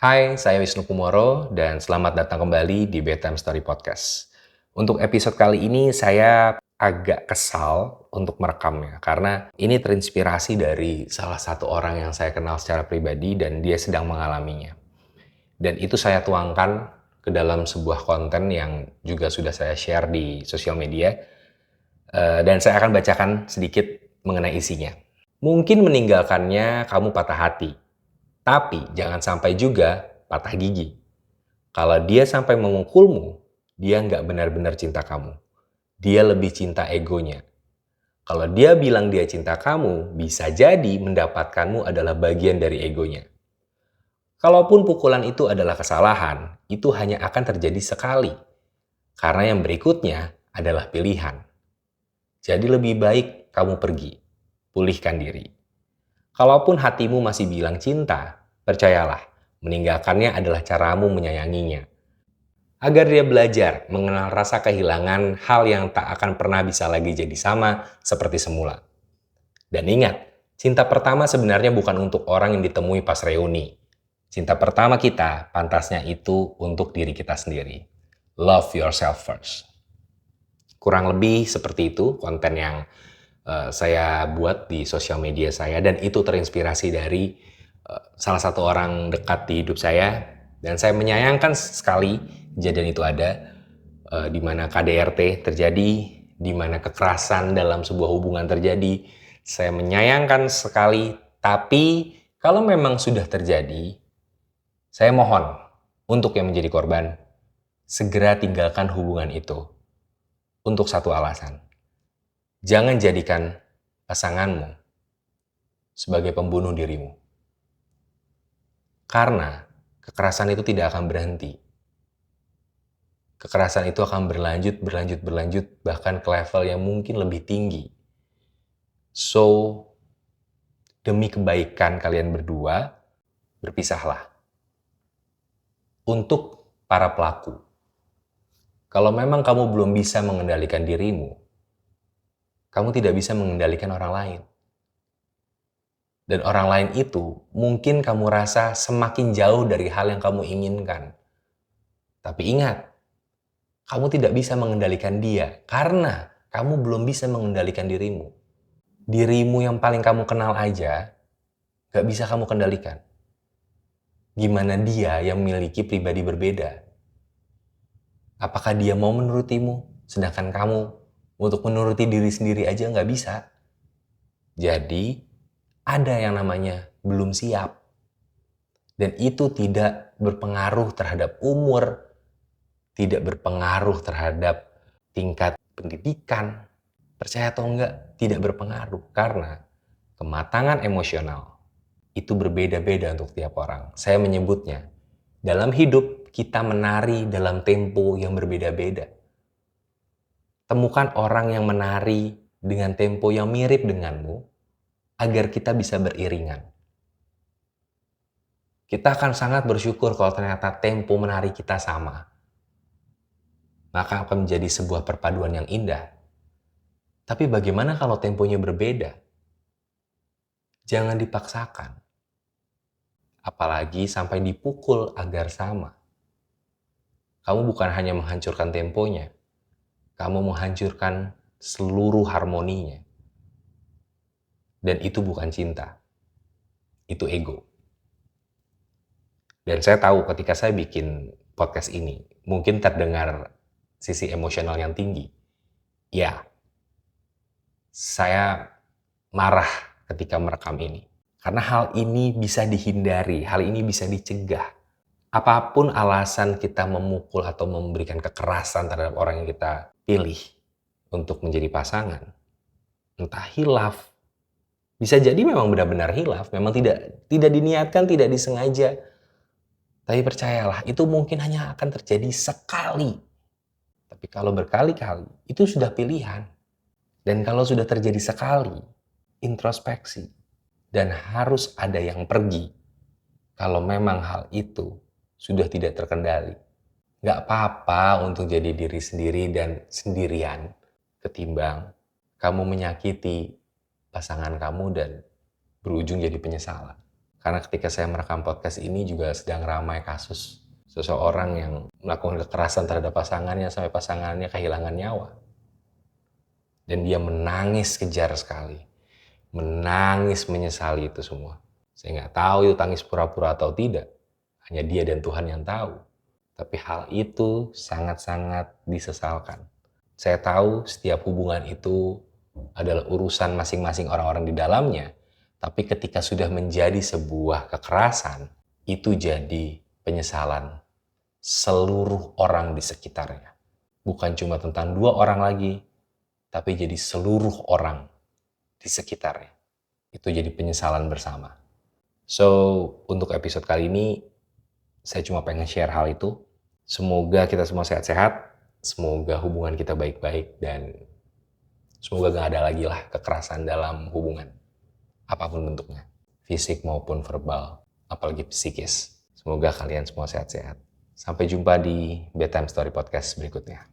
Hai, saya Wisnu Kumoro dan selamat datang kembali di Bedtime Story Podcast. Untuk episode kali ini saya agak kesal untuk merekamnya karena ini terinspirasi dari salah satu orang yang saya kenal secara pribadi dan dia sedang mengalaminya. Dan itu saya tuangkan ke dalam sebuah konten yang juga sudah saya share di sosial media dan saya akan bacakan sedikit mengenai isinya. Mungkin meninggalkannya kamu patah hati, tapi jangan sampai juga patah gigi. Kalau dia sampai memukulmu, dia nggak benar-benar cinta kamu. Dia lebih cinta egonya. Kalau dia bilang dia cinta kamu, bisa jadi mendapatkanmu adalah bagian dari egonya. Kalaupun pukulan itu adalah kesalahan, itu hanya akan terjadi sekali. Karena yang berikutnya adalah pilihan. Jadi lebih baik kamu pergi, pulihkan diri. Kalaupun hatimu masih bilang cinta, percayalah, meninggalkannya adalah caramu menyayanginya. Agar dia belajar mengenal rasa kehilangan hal yang tak akan pernah bisa lagi jadi sama seperti semula. Dan ingat, cinta pertama sebenarnya bukan untuk orang yang ditemui pas reuni. Cinta pertama kita pantasnya itu untuk diri kita sendiri. Love yourself first. Kurang lebih seperti itu konten yang saya buat di sosial media saya dan itu terinspirasi dari salah satu orang dekat di hidup saya dan saya menyayangkan sekali kejadian itu ada di mana KDRT terjadi, di mana kekerasan dalam sebuah hubungan terjadi. Saya menyayangkan sekali, tapi kalau memang sudah terjadi, saya mohon untuk yang menjadi korban segera tinggalkan hubungan itu untuk satu alasan. Jangan jadikan pasanganmu sebagai pembunuh dirimu. Karena kekerasan itu tidak akan berhenti. Kekerasan itu akan berlanjut, bahkan ke level yang mungkin lebih tinggi. So, demi kebaikan kalian berdua, berpisahlah. Untuk para pelaku, kalau memang kamu belum bisa mengendalikan dirimu, kamu tidak bisa mengendalikan orang lain. Dan orang lain itu mungkin kamu rasa semakin jauh dari hal yang kamu inginkan. Tapi ingat, kamu tidak bisa mengendalikan dia karena kamu belum bisa mengendalikan dirimu. Dirimu yang paling kamu kenal aja gak bisa kamu kendalikan. Gimana dia yang memiliki pribadi berbeda? Apakah dia mau menurutimu sedangkan kamu untuk menuruti diri sendiri aja gak bisa? Jadi ada yang namanya belum siap. Dan itu tidak berpengaruh terhadap umur, tidak berpengaruh terhadap tingkat pendidikan. Percaya atau enggak, tidak berpengaruh. Karena kematangan emosional itu berbeda-beda untuk tiap orang. Saya menyebutnya, dalam hidup kita menari dalam tempo yang berbeda-beda. Temukan orang yang menari dengan tempo yang mirip denganmu, agar kita bisa beriringan. Kita akan sangat bersyukur kalau ternyata tempo menari kita sama. Maka akan menjadi sebuah perpaduan yang indah. Tapi bagaimana kalau temponya berbeda? Jangan dipaksakan. Apalagi sampai dipukul agar sama. Kamu bukan hanya menghancurkan temponya, kamu menghancurkan seluruh harmoninya. Dan itu bukan cinta, itu ego. Dan saya tahu ketika saya bikin podcast ini, mungkin terdengar sisi emosional yang tinggi. Ya, saya marah ketika merekam ini. Karena hal ini bisa dihindari, hal ini bisa dicegah. Apapun alasan kita memukul atau memberikan kekerasan terhadap orang yang kita pilih untuk menjadi pasangan, entah hilaf, bisa jadi memang benar-benar hilaf, memang tidak diniatkan, tidak disengaja. Tapi percayalah, itu mungkin hanya akan terjadi sekali. Tapi kalau berkali-kali, itu sudah pilihan. Dan kalau sudah terjadi sekali, introspeksi. Dan harus ada yang pergi. Kalau memang hal itu sudah tidak terkendali. Gak apa-apa untuk jadi diri sendiri dan sendirian. Ketimbang kamu menyakiti pasangan kamu dan berujung jadi penyesalan. Karena ketika saya merekam podcast ini juga sedang ramai kasus seseorang yang melakukan kekerasan terhadap pasangannya sampai pasangannya kehilangan nyawa. Dan dia menangis kejar sekali. Menangis menyesali itu semua. Saya nggak tahu itu tangis pura-pura atau tidak. Hanya dia dan Tuhan yang tahu. Tapi hal itu sangat-sangat disesalkan. Saya tahu setiap hubungan itu adalah urusan masing-masing orang-orang di dalamnya. Tapi ketika sudah menjadi sebuah kekerasan, itu jadi penyesalan seluruh orang di sekitarnya. Bukan cuma tentang 2 orang lagi, tapi jadi seluruh orang di sekitarnya. Itu jadi penyesalan bersama. So, untuk episode kali ini, saya cuma pengen share hal itu. Semoga kita semua sehat-sehat, semoga hubungan kita baik-baik, dan semoga gak ada lagi lah kekerasan dalam hubungan. Apapun bentuknya, fisik maupun verbal, apalagi psikis. Semoga kalian semua sehat-sehat. Sampai jumpa di Bedtime Story Podcast berikutnya.